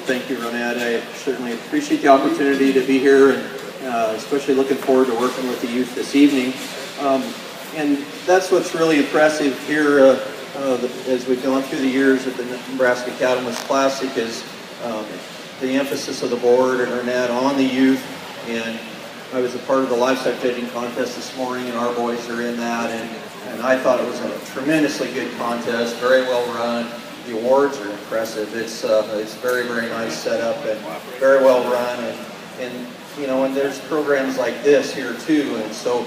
thank you, Ronette. I certainly appreciate the opportunity to be here, and especially looking forward to working with the youth this evening. And that's what's really impressive here as we've gone through the years at the Nebraska Cattlemen's Classic is the emphasis of the board and Ronette on the youth. And I was a part of the livestock judging contest this morning, and our boys are in that. And I thought it was a tremendously good contest, very well run. The awards are impressive. It's very, very nice setup and very well run. And you know, and there's programs like this here too. And so,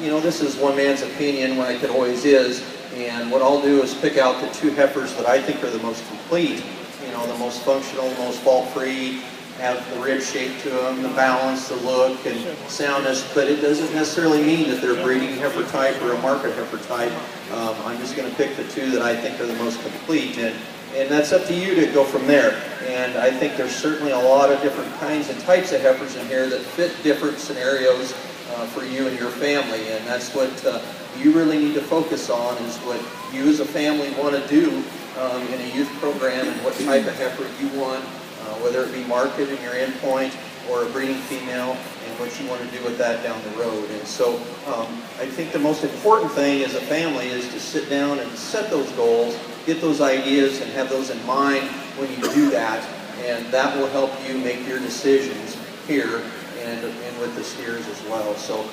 you know, this is one man's opinion, like it always is. And what I'll do is pick out the 2 heifers that I think are the most complete, you know, the most functional, most fault-free, have the rib shape to them, the balance, the look, and soundness, but it doesn't necessarily mean that they're breeding heifer type or a market heifer type. I'm just going to pick the 2 that I think are the most complete, and that's up to you to go from there. And I think there's certainly a lot of different kinds and types of heifers in here that fit different scenarios for you and your family, and that's what you really need to focus on, is what you as a family want to do in a youth program, and what type of heifer you want, whether it be market in your endpoint or a breeding female, and what you want to do with that down the road. And so I think the most important thing as a family is to sit down and set those goals, get those ideas, and have those in mind when you do that, and that will help you make your decisions here and with the steers as well. So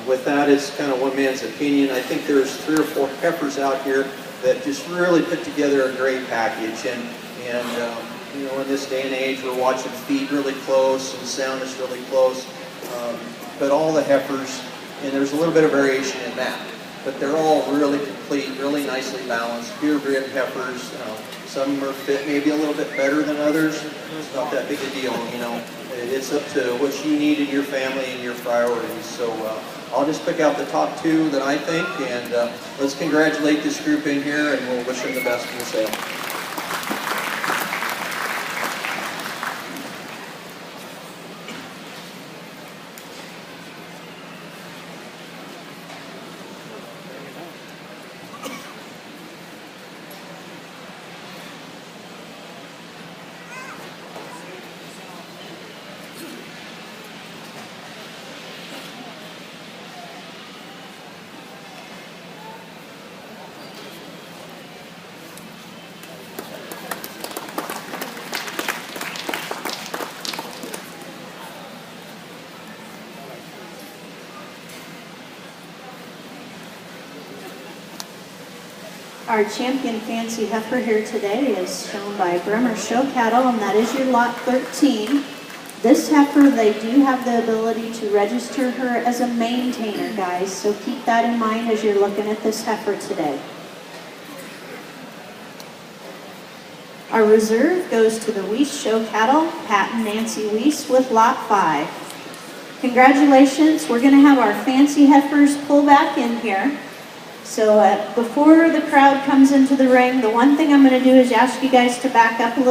with that, it's kind of one man's opinion. I think there's 3 or 4 heifers out here that just really put together a great package, and you know, in this day and age, we're watching feed really close and soundness really close, but all the heifers, and there's a little bit of variation in that, but they're all really complete, really nicely balanced, purebred heifers. Some are fit maybe a little bit better than others. It's not that big a deal, you know. It's up to what you need in your family and your priorities. So I'll just pick out the top 2 that I think, and let's congratulate this group in here, and we'll wish them the best in the sale. Our champion fancy heifer here today is shown by Bremer Show Cattle, and that is your lot 13. This heifer, they do have the ability to register her as a maintainer, guys, so keep that in mind as you're looking at this heifer today. Our reserve goes to the Weiss Show Cattle, Pat and Nancy Weiss with lot 5. Congratulations, we're going to have our fancy heifers pull back in here. So before the crowd comes into the ring, the one thing I'm going to do is ask you guys to back up a little.